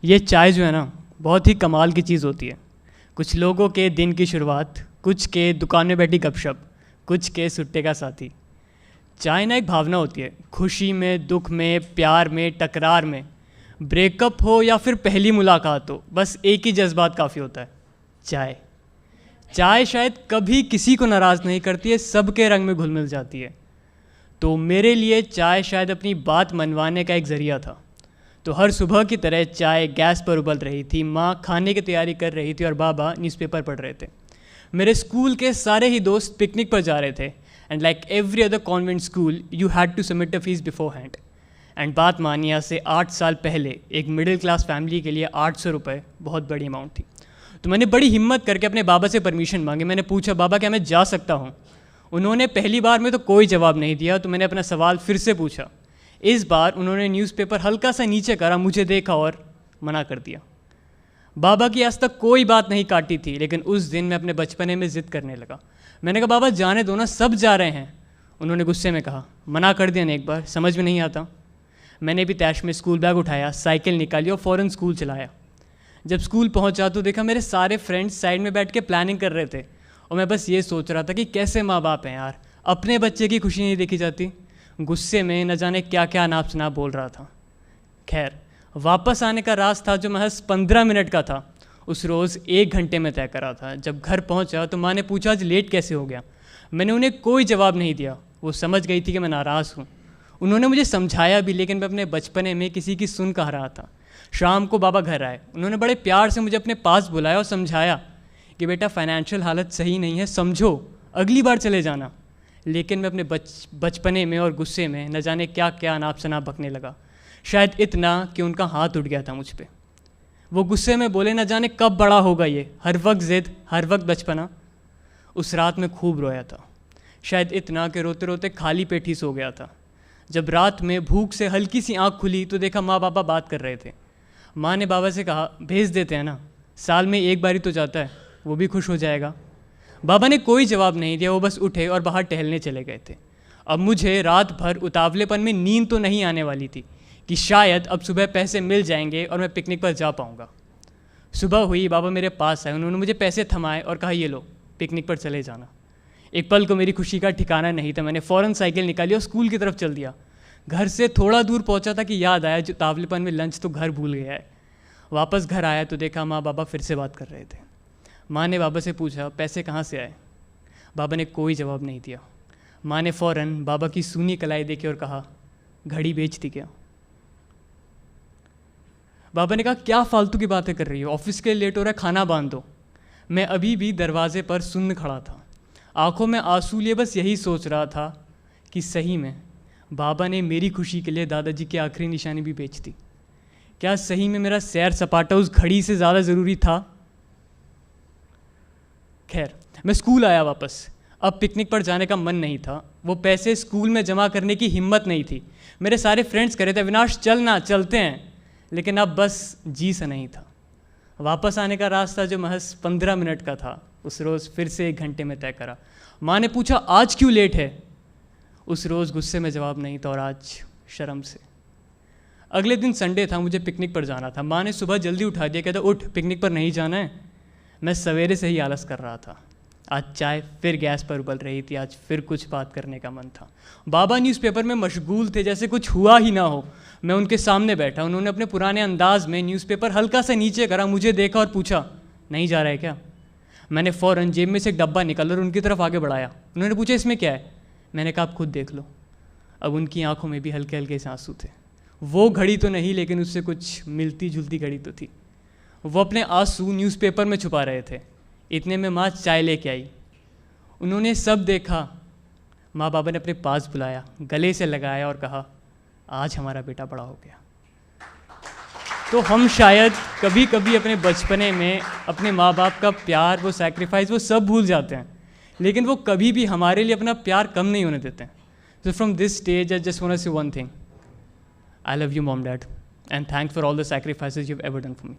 ये चाय जो है ना, बहुत ही कमाल की चीज़ होती है। कुछ लोगों के दिन की शुरुआत, कुछ के दुकान में बैठी गपशप, कुछ के सुट्टे का साथी। चाय ना एक भावना होती है, खुशी में, दुख में, प्यार में, टकरार में, ब्रेकअप हो या फिर पहली मुलाकात हो, बस एक ही जज्बात काफ़ी होता है, चाय। चाय शायद कभी किसी को नाराज़ नहीं करती है, सबके रंग में घुल मिल जाती है। तो मेरे लिए चाय शायद अपनी बात मनवाने का एक ज़रिया था। तो हर सुबह की तरह चाय गैस पर उबल रही थी, माँ खाने की तैयारी कर रही थी और बाबा न्यूज़पेपर पढ़ रहे थे। मेरे स्कूल के सारे ही दोस्त पिकनिक पर जा रहे थे and like every other convent school you had to submit a fees beforehand. And बात मानिए से 8 साल पहले एक मिडिल क्लास फैमिली के लिए 800 रुपये बहुत बड़ी अमाउंट थी। तो मैंने बड़ी हिम्मत करके अपने बाबा से परमिशन मांगी। मैंने पूछा, बाबा क्या मैं जा सकता हूँ? उन्होंने पहली बार में तो कोई जवाब नहीं दिया, तो मैंने अपना सवाल फिर से पूछा। इस बार उन्होंने न्यूज़पेपर हल्का सा नीचे करा, मुझे देखा और मना कर दिया। बाबा की आज तक कोई बात नहीं काटी थी, लेकिन उस दिन मैं अपने बचपने में ज़िद करने लगा। मैंने कहा, बाबा जाने दो ना, सब जा रहे हैं। उन्होंने गुस्से में कहा, मना कर दिया ना एक बार, समझ में नहीं आता। मैंने भी तैश में स्कूल बैग उठाया, साइकिल निकाली और फ़ौरन स्कूल चलाया। जब स्कूल पहुंचा तो देखा मेरे सारे फ्रेंड्स साइड में बैठ के प्लानिंग कर रहे थे और मैं बस ये सोच रहा था कि कैसे माँ बाप हैं यार, अपने बच्चे की खुशी नहीं देखी जाती। गुस्से में न जाने क्या क्या नाप शनाप बोल रहा था। खैर, वापस आने का रास्ता जो महज 15 मिनट का था, उस रोज़ 1 घंटे में तय करा था। जब घर पहुंचा तो माँ ने पूछा, आज लेट कैसे हो गया? मैंने उन्हें कोई जवाब नहीं दिया। वो समझ गई थी कि मैं नाराज़ हूँ। उन्होंने मुझे समझाया भी, लेकिन मैं अपने बचपने में किसी की सुन कह रहा था। शाम को बाबा घर आए। उन्होंने बड़े प्यार से मुझे अपने पास बुलाया और समझाया कि बेटा फाइनेंशियल हालत सही नहीं है, समझो, अगली बार चले जाना। लेकिन मैं अपने बचपने में और गुस्से में न जाने क्या क्या अनाप शनाप बकने लगा। शायद इतना कि उनका हाथ उठ गया था मुझ पे। वो गुस्से में बोले, न जाने कब बड़ा होगा ये, हर वक्त ज़िद, हर वक्त बचपना। उस रात में खूब रोया था, शायद इतना कि रोते रोते खाली पेट ही सो गया था। जब रात में भूख से हल्की सी आँख खुली तो देखा माँ बाबा बात कर रहे थे। माँ ने बाबा से कहा, भेज देते हैं ना, साल में एक बार ही तो जाता है, वो भी खुश हो जाएगा। बाबा ने कोई जवाब नहीं दिया, वो बस उठे और बाहर टहलने चले गए थे। अब मुझे रात भर उतावलेपन में नींद तो नहीं आने वाली थी कि शायद अब सुबह पैसे मिल जाएंगे और मैं पिकनिक पर जा पाऊँगा। सुबह हुई, बाबा मेरे पास आए। उन्होंने मुझे पैसे थमाए और कहा, ये लो, पिकनिक पर चले जाना। एक पल को मेरी खुशी का ठिकाना नहीं था। मैंने फ़ौरन साइकिल निकाली और स्कूल की तरफ चल दिया। घर से थोड़ा दूर पहुंचा था कि याद आया, जो तावलेपन में लंच तो घर भूल गया है। वापस घर आया तो देखा माँ बाबा फिर से बात कर रहे थे। माँ ने बाबा से पूछा, पैसे कहाँ से आए? बाबा ने कोई जवाब नहीं दिया। माँ ने फ़ौरन बाबा की सूनी कलाई देखी और कहा, घड़ी बेच दी क्या? बाबा ने कहा, क्या फालतू की बातें कर रही हो, ऑफिस के लिए लेट हो रहा है, खाना बांध दो। मैं अभी भी दरवाजे पर सुन्न खड़ा था, आंखों में आंसू लिए बस यही सोच रहा था कि सही में बाबा ने मेरी खुशी के लिए दादाजी की आखिरी निशानी भी बेच दी। क्या सही में मेरा सैर सपाटा उस घड़ी से ज़्यादा ज़रूरी था? खैर, मैं स्कूल आया वापस। अब पिकनिक पर जाने का मन नहीं था, वो पैसे स्कूल में जमा करने की हिम्मत नहीं थी। मेरे सारे फ्रेंड्स कह रहे थे, अविनाश चलना, चलते हैं, लेकिन अब बस जी सा नहीं था। वापस आने का रास्ता जो महज 15 मिनट का था, उस रोज़ फिर से 1 घंटे में तय करा। माँ ने पूछा, आज क्यों लेट है? उस रोज़ गुस्से में जवाब नहीं था और आज शर्म से। अगले दिन संडे था, मुझे पिकनिक पर जाना था। माँ ने सुबह जल्दी उठा दिया, कहता, उठ, पिकनिक पर नहीं जाना है। मैं सवेरे से ही आलस कर रहा था। आज चाय फिर गैस पर उबल रही थी, आज फिर कुछ बात करने का मन था। बाबा न्यूज़पेपर में मशगूल थे, जैसे कुछ हुआ ही ना हो। मैं उनके सामने बैठा। उन्होंने अपने पुराने अंदाज में न्यूज़पेपर हल्का सा नीचे करा, मुझे देखा और पूछा, नहीं जा रहा है क्या? मैंने फ़ौरन जेब में से एक डब्बा निकाला और उनकी तरफ आगे बढ़ाया। उन्होंने पूछा, इसमें क्या है? मैंने कहा, आप खुद देख लो। अब उनकी आंखों में भी हल्के हल्के से आंसू थे। वो घड़ी तो नहीं, लेकिन उससे कुछ मिलती जुलती घड़ी तो थी। वो अपने आंसू न्यूज़पेपर में छुपा रहे थे। इतने में माँ चाय लेके आई। उन्होंने सब देखा। माँ बाबा ने अपने पास बुलाया, गले से लगाया और कहा, आज हमारा बेटा बड़ा हो गया। तो हम शायद कभी कभी अपने बचपने में अपने माँ बाप का प्यार, वो सैक्रिफाइस, वो सब भूल जाते हैं, लेकिन वो कभी भी हमारे लिए अपना प्यार कम नहीं होने देते हैं। So from this stage, I just want to say one thing. I love you, Mom, Dad, and thanks for all the sacrifices you've ever done for me.